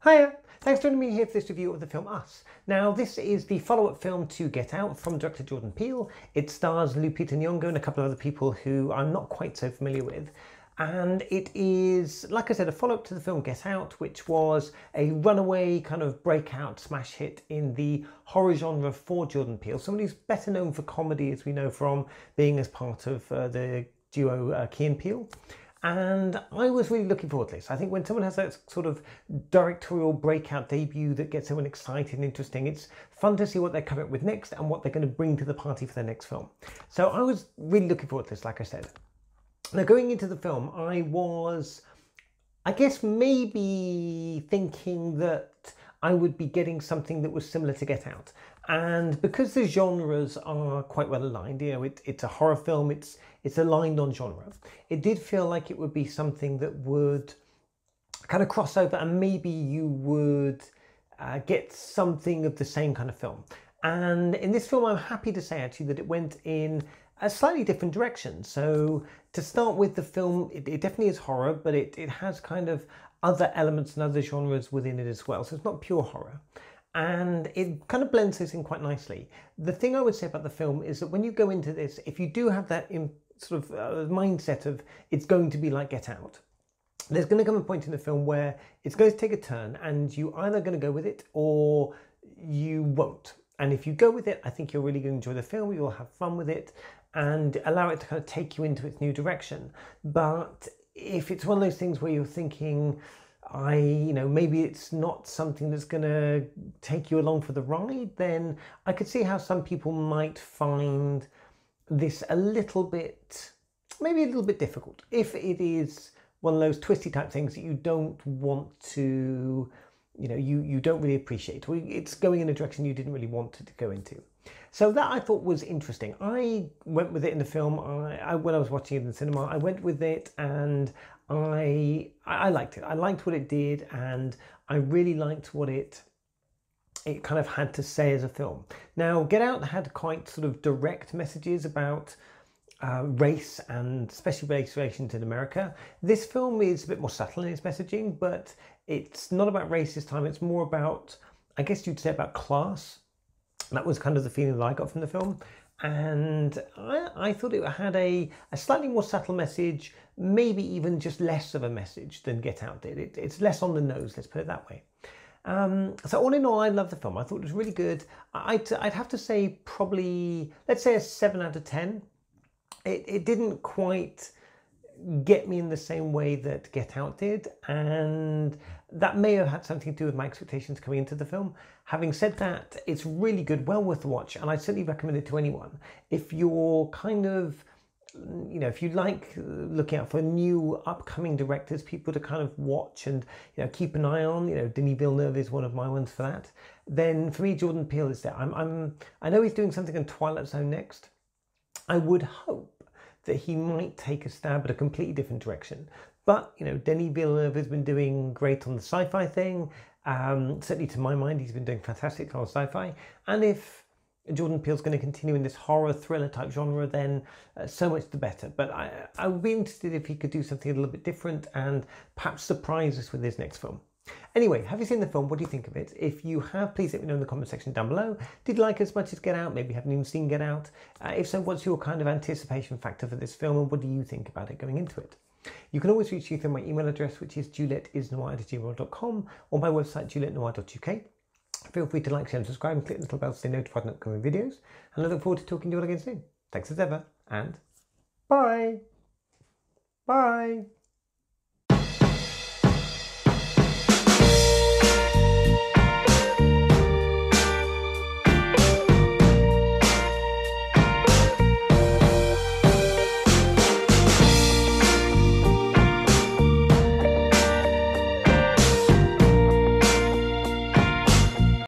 Hiya! Thanks for joining me here for this review of the film Us. Now, this is the follow-up film to Get Out from director Jordan Peele. It stars Lupita Nyong'o and a couple of other people who I'm not quite so familiar with. And it is, like I said, a follow-up to the film Get Out, which was a runaway kind of breakout smash hit in the horror genre for Jordan Peele. Someone who's better known for comedy, as we know from being as part of the duo Key and Peele. And I was really looking forward to this. I think when someone has that sort of directorial breakout debut that gets everyone excited and interesting, it's fun to see what they're coming up with next and what they're going to bring to the party for their next film. So I was really looking forward to this, like I said. Now, going into the film, I was, I guess, maybe thinking that I would be getting something that was similar to Get Out. And because the genres are quite well aligned, you know, it's a horror film, it's aligned on genre, it did feel like it would be something that would kind of cross over and maybe you would get something of the same kind of film. And in this film, I'm happy to say actually that it went in a slightly different direction. So to start with, the film, it definitely is horror, but it has kind of other elements and other genres within it as well. So it's not pure horror. And it kind of blends this in quite nicely. The thing I would say about the film is that when you go into this, if you do have that sort of mindset of it's going to be like Get Out, there's going to come a point in the film where it's going to take a turn and you're either going to go with it or you won't. And if you go with it, I think you're really going to enjoy the film, you'll have fun with it and allow it to kind of take you into its new direction. But if it's one of those things where you're thinking, maybe it's not something that's going to take you along for the ride, then I could see how some people might find this a little bit, maybe a little bit difficult. If it is one of those twisty type things that you don't want to, you don't really appreciate, or it's going in a direction you didn't really want it to go into. So that I thought was interesting. I went with it in the film. When I was watching it in the cinema, I went with it and I liked it. I liked what it did and I really liked what it kind of had to say as a film. Now, Get Out had quite sort of direct messages about race and especially race relations in America. This film is a bit more subtle in its messaging, but it's not about race this time. It's more about, I guess you'd say, about class. That was kind of the feeling that I got from the film. And I thought it had a slightly more subtle message, maybe even just less of a message than Get Out did. It's less on the nose, let's put it that way. So all in all, I love the film. I thought it was really good. I'd have to say probably, let's say a 7 out of 10. It didn't quite get me in the same way that Get Out did, and that may have had something to do with my expectations coming into the film. Having said that, it's really good, well worth the watch, and I certainly recommend it to anyone. If you're kind of, if you like looking out for new upcoming directors, people to kind of watch and keep an eye on, Denis Villeneuve is one of my ones for that, then for me, Jordan Peele is there. I know he's doing something in Twilight Zone next. I would hope that he might take a stab at a completely different direction. But, Denis Villeneuve has been doing great on the sci-fi thing. Certainly to my mind, he's been doing fantastic on sci-fi. And if Jordan Peele's going to continue in this horror thriller type genre, then so much the better. But I would be interested if he could do something a little bit different and perhaps surprise us with his next film. Anyway, have you seen the film? What do you think of it? If you have, please let me know in the comment section down below. Did you like it as much as Get Out? Maybe you haven't even seen Get Out. If so, what's your kind of anticipation factor for this film and what do you think about it going into it? You can always reach me through my email address, which is juliettesnoir@gmail.com, or my website, juliettenoir.uk. Feel free to like, share and subscribe and click the little bell to stay notified of upcoming videos. And I look forward to talking to you all again soon. Thanks as ever and bye. Bye.